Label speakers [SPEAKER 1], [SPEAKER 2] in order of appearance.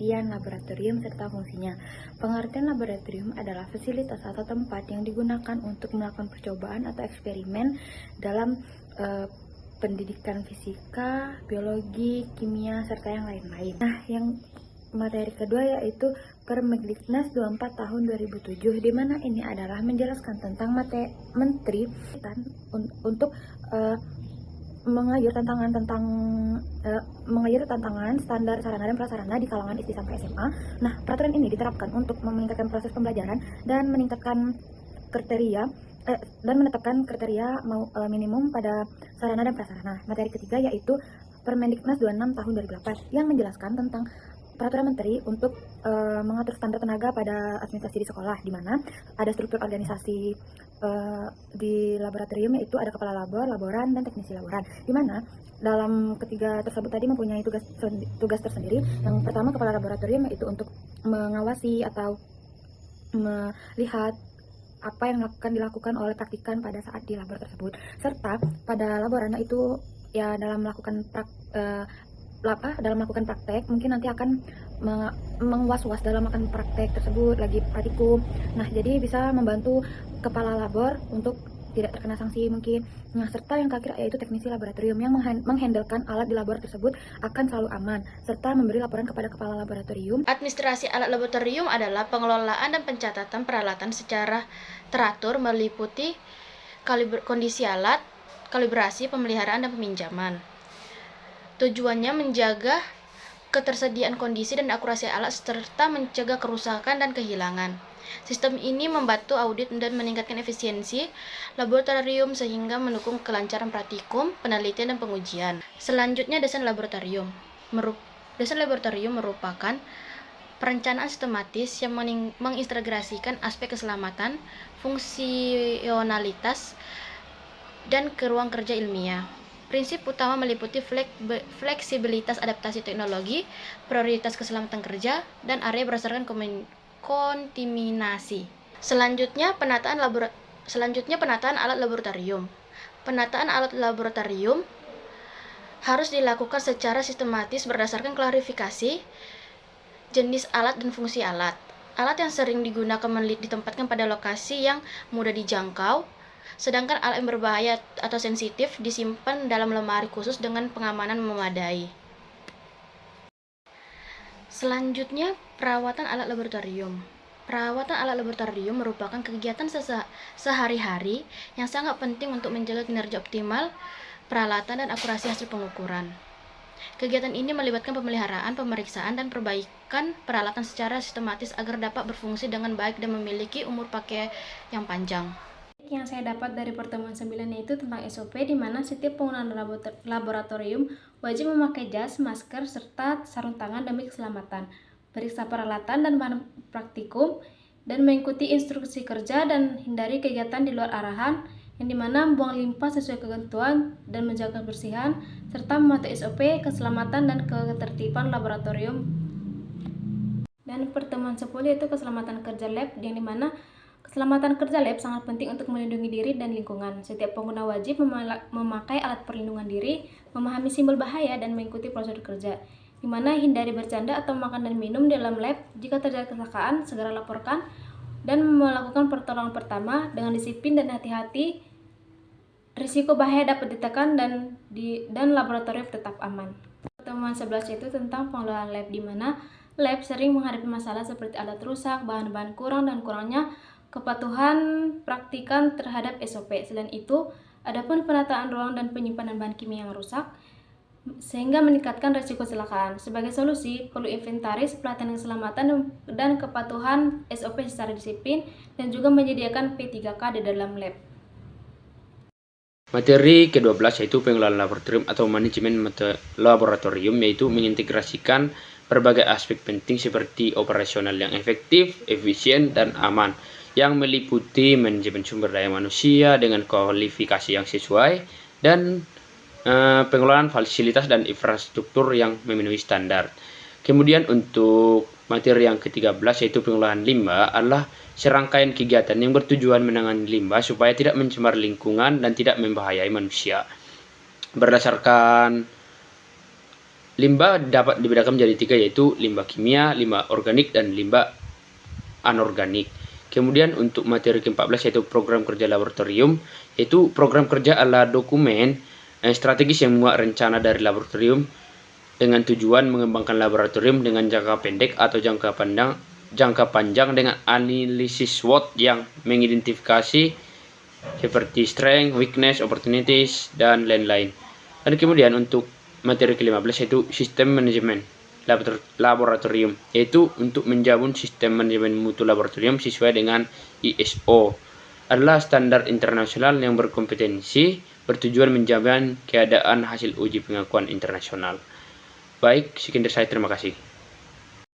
[SPEAKER 1] pengertian laboratorium serta fungsinya. Pengertian laboratorium adalah fasilitas atau tempat yang digunakan untuk melakukan percobaan atau eksperimen dalam pendidikan fisika, biologi, kimia, serta yang lain-lain. Nah, yang materi kedua yaitu Permendiknas 24 tahun 2007, di mana ini adalah menjelaskan tentang menteri untuk mengayur tantangan standar sarana dan prasarana di kalangan SD sampai SMA. Nah, peraturan ini diterapkan untuk meningkatkan proses pembelajaran dan meningkatkan kriteria menetapkan kriteria minimum pada sarana dan prasarana. Materi ketiga yaitu Permendiknas 26 tahun 2008 yang menjelaskan tentang peraturan menteri untuk mengatur standar tenaga pada administrasi di sekolah, di mana ada struktur organisasi di laboratorium, yaitu ada kepala labor, laboran, dan teknisi laboran, di mana dalam ketiga tersebut tadi mempunyai tugas tersendiri. Yang pertama, kepala laboratorium yaitu untuk mengawasi atau melihat apa yang akan dilakukan oleh praktikan pada saat di labor tersebut, serta pada laboran itu ya dalam melakukan praktek mungkin nanti akan mengwas-was dalam melakukan praktek tersebut lagi praktikum. Nah, jadi bisa membantu kepala labor untuk tidak terkena sanksi mungkin. Nah, serta yang terakhir yaitu teknisi laboratorium yang menghandlekan alat di labor tersebut akan selalu aman, serta memberi laporan kepada kepala laboratorium.
[SPEAKER 2] Administrasi alat laboratorium adalah pengelolaan dan pencatatan peralatan secara teratur, meliputi kondisi alat, kalibrasi, pemeliharaan, dan peminjaman. Tujuannya menjaga ketersediaan kondisi dan akurasi alat serta mencegah kerusakan dan kehilangan. Sistem ini membantu audit dan meningkatkan efisiensi laboratorium sehingga mendukung kelancaran praktikum, penelitian, dan pengujian. Selanjutnya, desain laboratorium. Desain laboratorium merupakan perencanaan sistematis yang mengintegrasikan aspek keselamatan, fungsionalitas, dan ruang kerja ilmiah. Prinsip utama meliputi fleksibilitas adaptasi teknologi, prioritas keselamatan kerja, dan area berdasarkan kontaminasi. Selanjutnya penataan alat laboratorium. Penataan alat laboratorium harus dilakukan secara sistematis berdasarkan klarifikasi jenis alat dan fungsi alat. Alat yang sering digunakan ditempatkan pada lokasi yang mudah dijangkau, sedangkan alat yang berbahaya atau sensitif disimpan dalam lemari khusus dengan pengamanan memadai. Selanjutnya, perawatan alat laboratorium. Perawatan alat laboratorium merupakan kegiatan sehari-hari yang sangat penting untuk menjaga kinerja optimal peralatan dan akurasi hasil pengukuran. Kegiatan ini melibatkan pemeliharaan, pemeriksaan, dan perbaikan peralatan secara sistematis agar dapat berfungsi dengan baik dan memiliki umur pakai yang panjang.
[SPEAKER 3] Yang saya dapat dari pertemuan 9 yaitu tentang SOP, di mana setiap penggunaan laboratorium wajib memakai jas, masker, serta sarung tangan demi keselamatan, periksa peralatan dan bahan praktikum, dan mengikuti instruksi kerja dan hindari kegiatan di luar arahan, yang dimana buang limbah sesuai ketentuan dan menjaga kebersihan, serta mematuhi SOP, keselamatan, dan ketertiban laboratorium. Dan pertemuan 10 yaitu keselamatan kerja lab, yang dimana keselamatan kerja lab sangat penting untuk melindungi diri dan lingkungan. Setiap pengguna wajib memakai alat perlindungan diri, memahami simbol bahaya, dan mengikuti prosedur kerja, di mana hindari bercanda atau makan dan minum di dalam lab. Jika terjadi kecelakaan, segera laporkan dan melakukan pertolongan pertama dengan disiplin dan hati-hati. Risiko bahaya dapat ditekan dan laboratorium tetap aman. Pertemuan 11 itu tentang pengelolaan lab, di mana lab sering menghadapi masalah seperti alat rusak, bahan-bahan kurang, dan kurangnya kepatuhan praktikan terhadap SOP. Selain itu, adapun penataan ruang dan penyimpanan bahan kimia yang rusak sehingga meningkatkan risiko kecelakaan. Sebagai solusi, perlu inventaris, pelatihan keselamatan, dan kepatuhan SOP secara disiplin, dan juga menyediakan P3K di dalam lab.
[SPEAKER 4] Materi ke-12 yaitu pengelolaan laboratorium atau manajemen laboratorium, yaitu mengintegrasikan berbagai aspek penting seperti operasional yang efektif, efisien, dan aman, yang meliputi manajemen sumber daya manusia dengan kualifikasi yang sesuai, dan pengelolaan fasilitas dan infrastruktur yang memenuhi standar. Kemudian untuk materi yang ke-13 yaitu pengelolaan limbah adalah serangkaian kegiatan yang bertujuan menangani limbah supaya tidak mencemar lingkungan dan tidak membahayai manusia. Berdasarkan Limbah dapat dibedakan menjadi 3, yaitu limbah kimia, limbah organik, dan limbah anorganik. Kemudian untuk materi ke-14 yaitu program kerja laboratorium, yaitu program kerja adalah dokumen strategis yang memuat rencana dari laboratorium dengan tujuan mengembangkan laboratorium dengan jangka pendek atau jangka panjang dengan analisis SWOT yang mengidentifikasi seperti strength, weakness, opportunities, dan lain-lain. Dan kemudian untuk materi ke-15 yaitu sistem manajemen laboratorium, yaitu untuk menjamin sistem manajemen mutu laboratorium sesuai dengan ISO, adalah standar internasional yang berkompetensi bertujuan menjamin keadaan hasil uji pengakuan internasional. Baik, sekian dari saya, terima kasih.